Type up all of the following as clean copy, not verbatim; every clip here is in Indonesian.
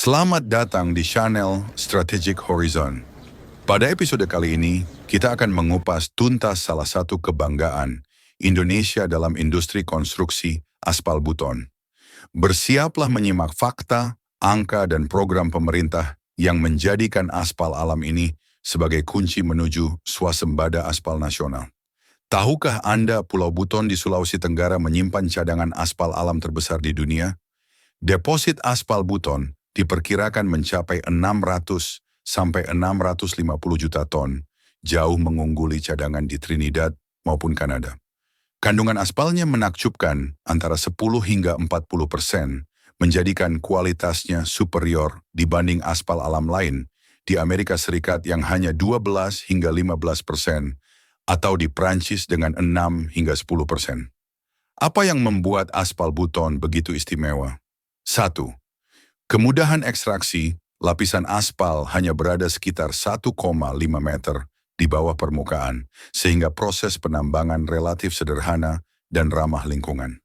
Selamat datang di channel Strategic Horizon. Pada episode kali ini, kita akan mengupas tuntas salah satu kebanggaan Indonesia dalam industri konstruksi aspal beton. Bersiaplah menyimak fakta, angka, dan program pemerintah yang menjadikan aspal alam ini sebagai kunci menuju swasembada aspal nasional. Tahukah Anda Pulau Buton di Sulawesi Tenggara menyimpan cadangan aspal alam terbesar di dunia? Deposit aspal Buton diperkirakan mencapai 600 sampai 650 juta ton, jauh mengungguli cadangan di Trinidad maupun Kanada. Kandungan aspalnya menakjubkan antara 10 hingga 40%, menjadikan kualitasnya superior dibanding aspal alam lain di Amerika Serikat yang hanya 12 hingga 15%, atau di Prancis dengan 6 hingga 10%. Apa yang membuat aspal Buton begitu istimewa? 1. Kemudahan ekstraksi, lapisan aspal hanya berada sekitar 1,5 meter di bawah permukaan, sehingga proses penambangan relatif sederhana dan ramah lingkungan.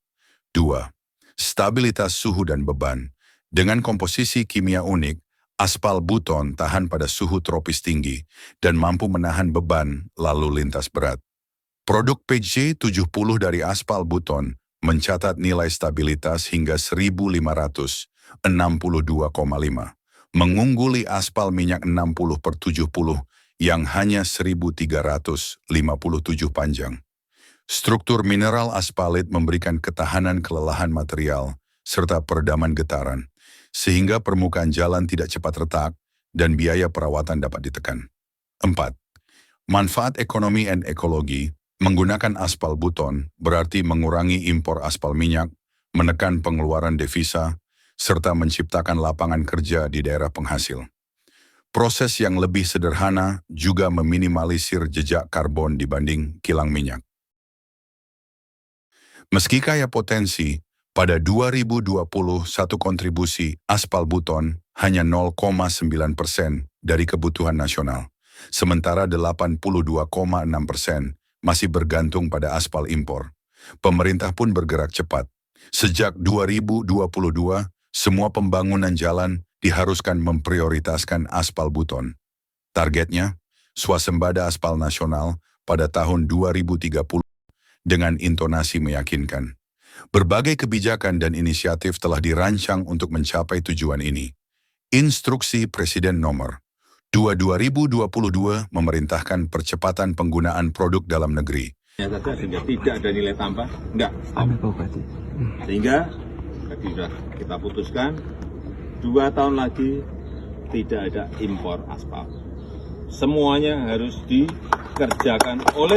2. Stabilitas suhu dan beban. Dengan komposisi kimia unik, aspal Buton tahan pada suhu tropis tinggi dan mampu menahan beban lalu lintas berat. Produk PJ70 dari aspal Buton mencatat nilai stabilitas hingga 1562,5, mengungguli aspal minyak 60/70 yang hanya 1357 panjang. Struktur mineral aspalit memberikan ketahanan kelelahan material serta peredaman getaran, sehingga permukaan jalan tidak cepat retak dan biaya perawatan dapat ditekan. 4. Manfaat ekonomi dan ekologi. Menggunakan aspal Buton berarti mengurangi impor aspal minyak, menekan pengeluaran devisa, serta menciptakan lapangan kerja di daerah penghasil. Proses yang lebih sederhana juga meminimalisir jejak karbon dibanding kilang minyak. Meski kaya potensi, pada 2021 kontribusi aspal Buton hanya 0,9% dari kebutuhan nasional, sementara 82,6% masih bergantung pada aspal impor. Pemerintah pun bergerak cepat. Sejak 2022, semua pembangunan jalan diharuskan memprioritaskan aspal Buton. Targetnya, swasembada aspal nasional pada tahun 2030 dengan intonasi meyakinkan. Berbagai kebijakan dan inisiatif telah dirancang untuk mencapai tujuan ini. Instruksi Presiden Nomor 2022 memerintahkan percepatan penggunaan produk dalam negeri. Sehingga tidak ada nilai tambah, enggak. Sehingga tadi sudah kita putuskan 2 tahun lagi tidak ada impor aspal. Semuanya harus dikerjakan oleh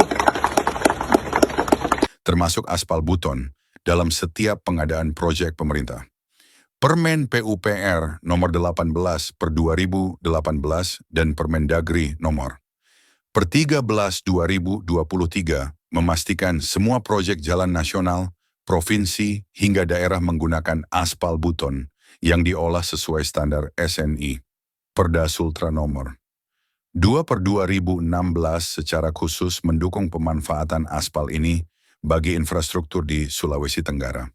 termasuk aspal Buton dalam setiap pengadaan proyek pemerintah. Permen PUPR nomor 18/2018 dan Permendagri nomor 13/2023 memastikan semua proyek jalan nasional, provinsi, hingga daerah menggunakan aspal Buton yang diolah sesuai standar SNI. Perda Sultra nomor 2/2016 secara khusus mendukung pemanfaatan aspal ini bagi infrastruktur di Sulawesi Tenggara.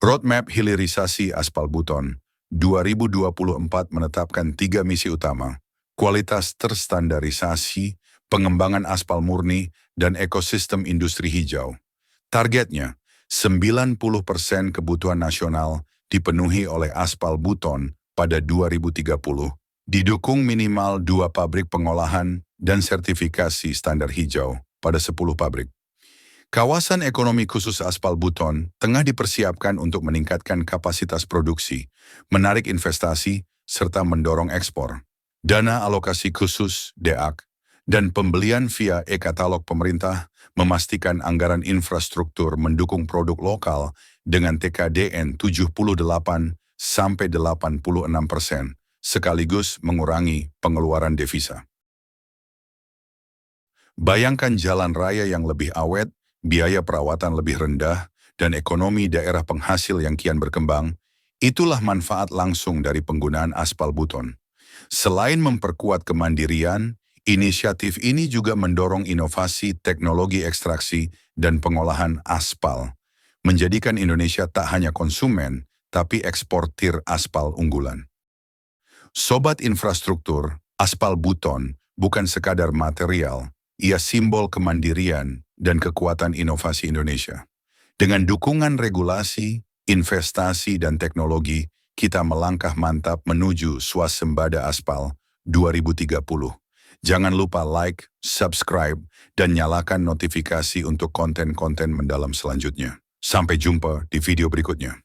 Roadmap Hilirisasi Aspal Buton 2024 menetapkan 3 misi utama: kualitas terstandarisasi, pengembangan aspal murni, dan ekosistem industri hijau. Targetnya, 90% kebutuhan nasional dipenuhi oleh aspal Buton pada 2030, didukung minimal 2 pabrik pengolahan dan sertifikasi standar hijau pada 10 pabrik. Kawasan ekonomi khusus aspal Buton tengah dipersiapkan untuk meningkatkan kapasitas produksi, menarik investasi, serta mendorong ekspor. Dana alokasi khusus (DAK) dan pembelian via e-katalog pemerintah memastikan anggaran infrastruktur mendukung produk lokal dengan TKDN 78-86%, sekaligus mengurangi pengeluaran devisa. Bayangkan jalan raya yang lebih awet, biaya perawatan lebih rendah, dan ekonomi daerah penghasil yang kian berkembang. Itulah manfaat langsung dari penggunaan aspal Buton. Selain memperkuat kemandirian, inisiatif ini juga mendorong inovasi teknologi ekstraksi dan pengolahan aspal, menjadikan Indonesia tak hanya konsumen, tapi eksportir aspal unggulan. Sobat infrastruktur, aspal Buton bukan sekadar material, ia simbol kemandirian dan kekuatan inovasi Indonesia. Dengan dukungan regulasi, investasi, dan teknologi, kita melangkah mantap menuju swasembada aspal 2030. Jangan lupa like, subscribe, dan nyalakan notifikasi untuk konten-konten mendalam selanjutnya. Sampai jumpa di video berikutnya.